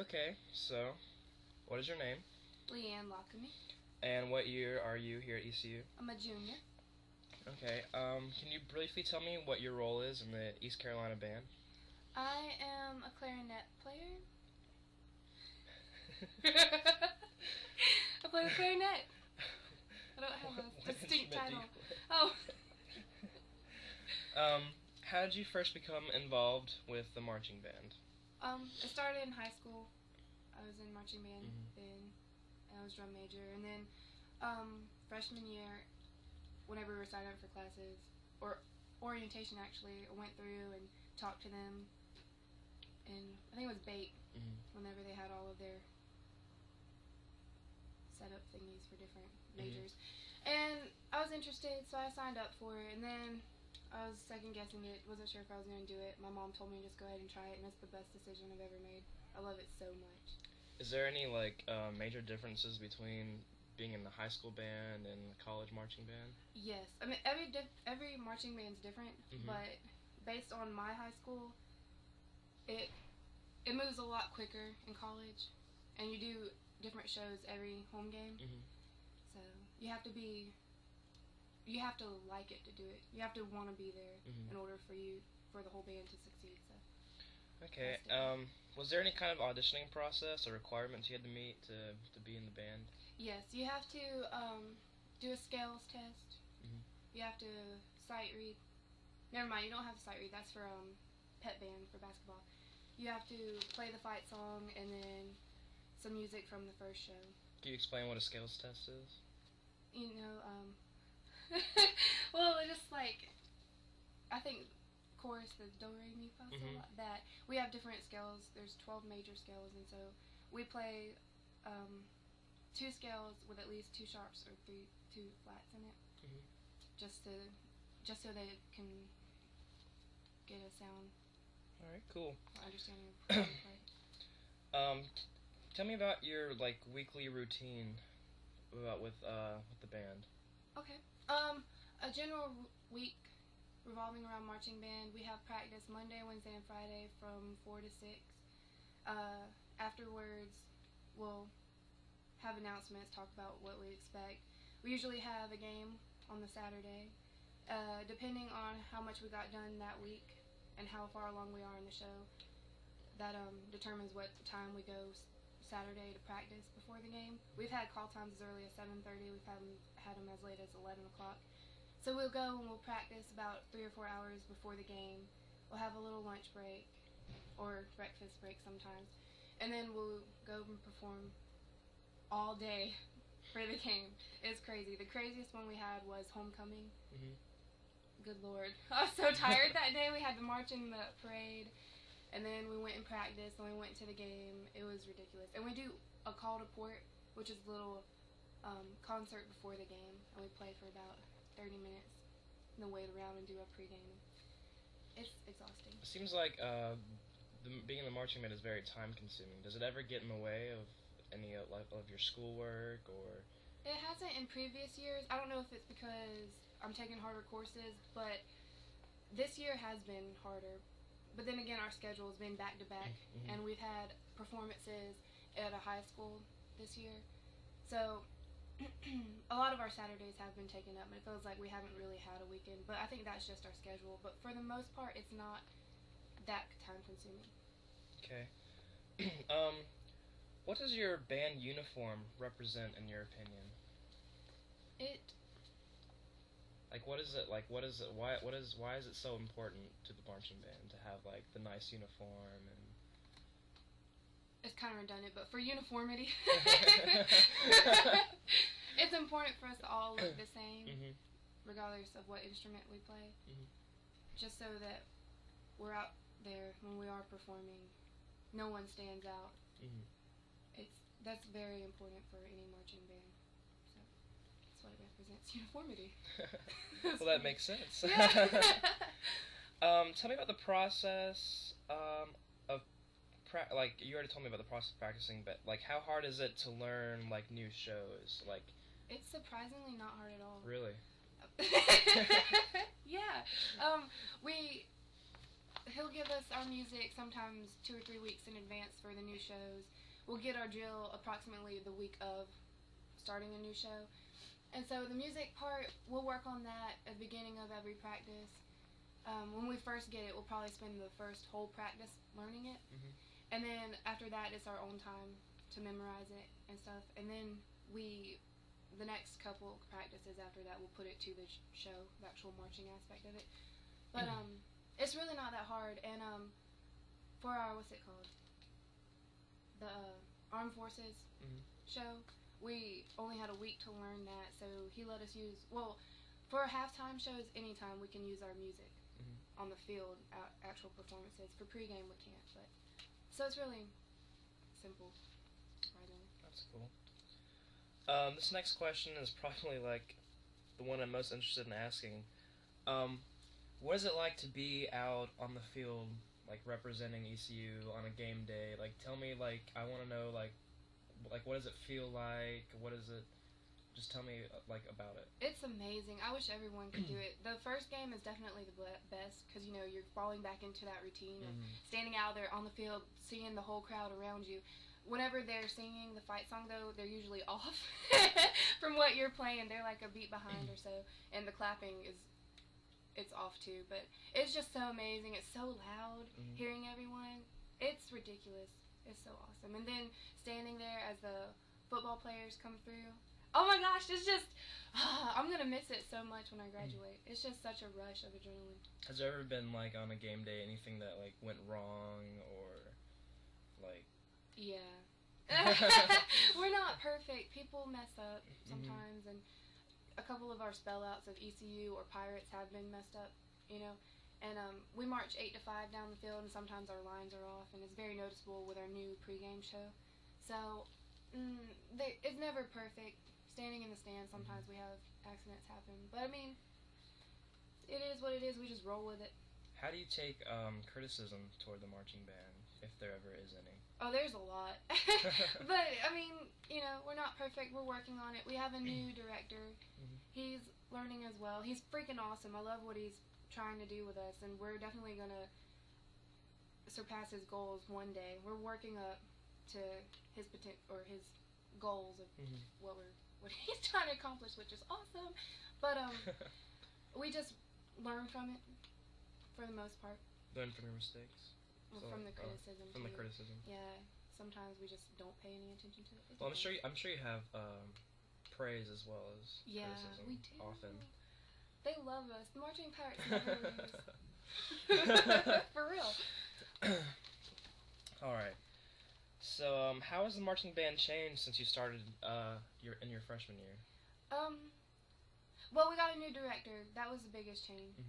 Okay, so what is your name? Leann Lockamy. And what year are you here at ECU? I'm a junior. Okay, can you briefly tell me what your role is in the East Carolina band? I am a clarinet player. I play the clarinet. I don't have a What distinct instrument do title. you play? Oh. How did you first become involved with the marching band? It started in high school. I was in marching band Mhm. then, and I was drum major. And then freshman year, whenever we were signing up for classes, or orientation actually, I went through and talked to them. And I think it was bait Mhm. whenever they had all of their setup thingies for different Mhm. majors. And I was interested, so I signed up for it. And then I was second guessing it, wasn't sure if I was going to do it. My mom told me to just go ahead and try it, and it's the best decision I've ever made. I love it so much. Is there any major differences between being in the high school band and the college marching band? Yes, I mean every marching band's different, Mhm. but based on my high school, it it moves a lot quicker in college, and you do different shows every home game. Mhm. So you have to like it to do it. You have to want to be there Mhm. in order for the whole band to succeed. So Okay. that's different. Was there any kind of auditioning process or requirements you had to meet to be in the band? Yes, you have to do a scales test. Mhm. You have to sight read. Never mind, you don't have to sight read. That's for pep band for basketball. You have to play the fight song and then some music from the first show. Can you explain what a scales test is? You know, well, it's just like I think chorus, the do re mi fa sol Mhm. la, that we have different scales. There's 12 major scales, and so we play two scales with at least two sharps or two flats in it, Mhm. just to just so they can get a sound All right. Cool. or understanding of how to play. Um, Tell me about your weekly routine with the band. Okay. A general week revolving around marching band. We have practice Monday, Wednesday, and Friday from 4 to 6. Afterwards, we'll have announcements, talk about what we expect. We usually have a game on the Saturday. Depending on how much we got done that week and how far along we are in the show, that determines what time we go Saturday to practice before the game. We've had call times as early as 7:30. We've had them as late as 11 o'clock. So we'll go and we'll practice about 3 or 4 hours before the game. We'll have a little lunch break or breakfast break sometimes, and then we'll go and perform all day for the game. It's crazy. The craziest one we had was homecoming. Mhm. Good Lord, I was so tired that day. We had the march and the parade, and then we went and practiced, and we went to the game. It was ridiculous. And we do a call to port, which is a little concert before the game, and we play for about 30 minutes, and then wait around and do a pregame. It's exhausting. It seems like being in the marching band is very time consuming. Does it ever get in the way of any of your schoolwork or? It hasn't in previous years. I don't know if it's because I'm taking harder courses, but this year has been harder. But then again, our schedule has been back to back, Mhm. and we've had performances at a high school this year. So a lot of our Saturdays have been taken up, and it feels like we haven't really had a weekend. But I think that's just our schedule. But for the most part, it's not that time consuming. Okay. um, what does your band uniform represent in your opinion? It Like, what is it like? What is it? Why is it so important to the marching band to have the nice uniform and? it's kind of redundant, but for uniformity, it's important for us to all look the same, Mhm. regardless of what instrument we play, Mhm. just so that we're out there when we are performing. No one stands out. Mhm. That's very important for any marching band. So that's what it represents, uniformity. Well, that makes sense. Yeah. Tell me about the process of like you already told me about the process of practicing, but how hard is it to learn new shows? It's surprisingly not hard at all. Really? Yeah. We he'll give us our music sometimes 2 or 3 weeks in advance for the new shows. We'll get our drill approximately the week of starting a new show. And so the music part, we'll work on that at the beginning of every practice. When we first get it, we'll probably spend the first whole practice learning it. Mhm. And then after that, it's our own time to memorize it and stuff. And then the next couple practices after that, we'll put it to the show, the actual marching aspect of it. But it's really not that hard. And for our, what's it called? The Armed Forces show, we only had a week to learn that. So he let us use, well, for halftime shows, anytime we can use our music on the field, actual performances. For pregame, we can't. But so it's really simple. That's cool. This next question is probably like the one I'm most interested in asking. What is it like to be out on the field, like representing ECU on a game day? Like, tell me, like, I want to know, like, what does it feel like? What is it? Just tell me, like, about it. It's amazing. I wish everyone could do it. The first game is definitely the best because, you know, you're falling back into that routine of standing out there on the field, seeing the whole crowd around you. Whenever they're singing the fight song, though, they're usually off from what you're playing. They're like a beat behind or so, and the clapping it's off too. But it's just so amazing. It's so loud hearing everyone. It's ridiculous. It's so awesome. And then standing there as the football players come through. Oh my gosh, it's just, I'm going to miss it so much when I graduate. It's just such a rush of adrenaline. Has there ever been, like, on a game day, anything that, like, went wrong or, like... Yeah. We're not perfect. People mess up sometimes, and a couple of our spellouts of ECU or Pirates have been messed up, you know. And we march 8 to 5 down the field, and sometimes our lines are off, and it's very noticeable with our new pregame show. So, it's never perfect. Standing in the stands, sometimes we have accidents happen. But, I mean, it is what it is. We just roll with it. How do you take criticism toward the marching band, if there ever is any? Oh, there's a lot. But, I mean, you know, we're not perfect. We're working on it. We have a new director. He's learning as well. He's freaking awesome. I love what he's trying to do with us, and we're definitely going to surpass his goals one day. We're working up to his his goals of what he's trying to accomplish, which is awesome. But we just learn from it for the most part. Learn from your mistakes. Well, from the criticism. From the criticism. Yeah. Sometimes we just don't pay any attention to it. Well, I'm sure you have praise as well as criticism. We do. Often. They love us. The Marching Pirates never lose. For real. All right. So, how has the marching band changed since you started in your freshman year? Well, we got a new director. That was the biggest change.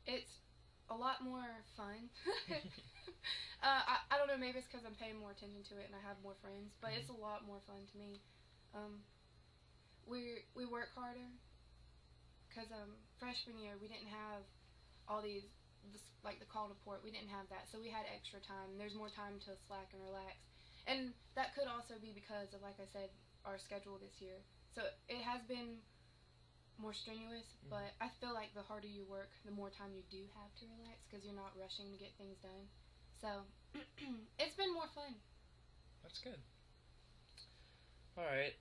It's a lot more fun. I don't know, maybe it's because I'm paying more attention to it and I have more friends, but it's a lot more fun to me. We work harder because freshman year we didn't have all these, like the call to port, we didn't have that, so we had extra time. There's more time to slack and relax. And that could also be because of, like I said, our schedule this year. So it has been more strenuous, but I feel like the harder you work, the more time you do have to relax because you're not rushing to get things done. So it's been more fun. That's good. Alright,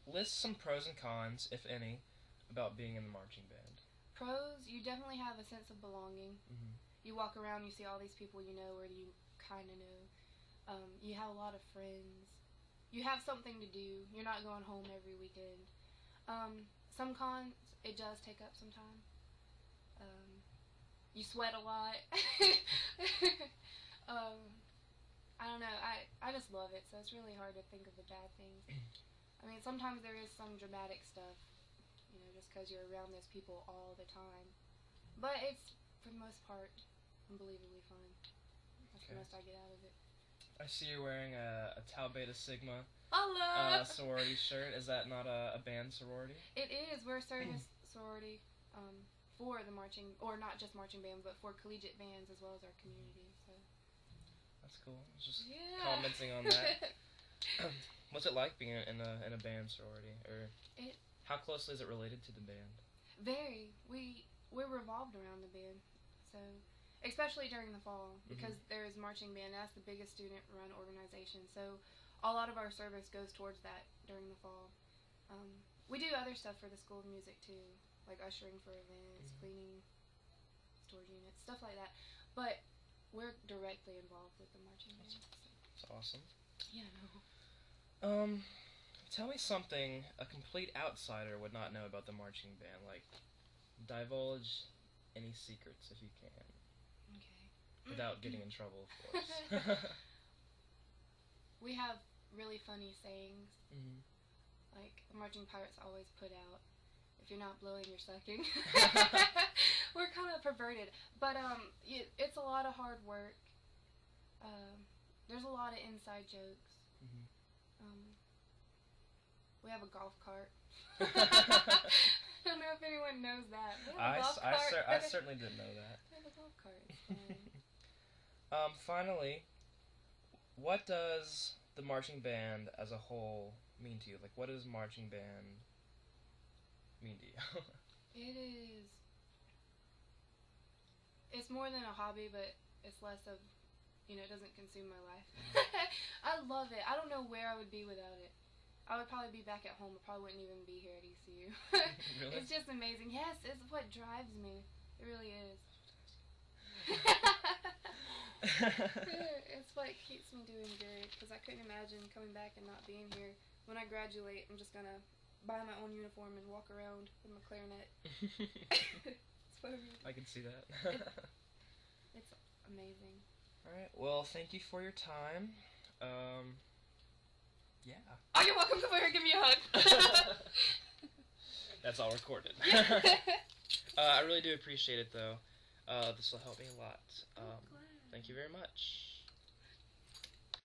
list some pros and cons, if any, about being in the marching band. Pros, you definitely have a sense of belonging. You walk around, you see all these people you know or you kind of know. You have a lot of friends. You have something to do. You're not going home every weekend. Some cons, it does take up some time. You sweat a lot. I don't know. I just love it, so it's really hard to think of the bad things. I mean, sometimes there is some dramatic stuff, you know, just because you're around those people all the time. But it's, for the most part, unbelievably fun. That's the most I get out of it. I see you're wearing a Tau Beta Sigma sorority shirt. Is that not a band sorority? It is. We're a sorority for the marching, or not just marching band, but for collegiate bands as well as our community. So that's cool. I was just commenting on that. What's it like being in a band sorority, or how closely is it related to the band? Very. We're revolved around the band, so especially during the fall, because there is marching band. That's the biggest student-run organization. So a lot of our service goes towards that during the fall. We do other stuff for the School of Music too, like ushering for events, cleaning storage units, stuff like that. But we're directly involved with the marching band. That's awesome. Yeah, no. Tell me something a complete outsider would not know about the marching band. Like, divulge any secrets if you can. Okay. Without getting in trouble, of course. We have really funny sayings. Mm-hmm. Like, the marching pirates always put out, if you're not blowing, you're sucking. We're kind of perverted. But it's a lot of hard work. There's a lot of inside jokes. Mm-hmm. We have a golf cart. I don't know if anyone knows that. We have a golf cart. I certainly didn't know that. We have a golf cart. Finally, what does the marching band as a whole mean to you? Like, what does marching band mean to you? It is. It's more than a hobby, but it's less of, it doesn't consume my life. I love it. I don't know where I would be without it. I would probably be back at home. I probably wouldn't even be here at ECU. Really? It's just amazing. Yes, it's what drives me. It really is. It's what keeps me doing good, because I couldn't imagine coming back and not being here. When I graduate, I'm just going to buy my own uniform and walk around with my clarinet. It's what I can see that. It's amazing. Alright, well, thank you for your time. Yeah. Oh, you're welcome. Come over here, give me a hug. That's all recorded. I really do appreciate it, though. This will help me a lot. Thank you very much.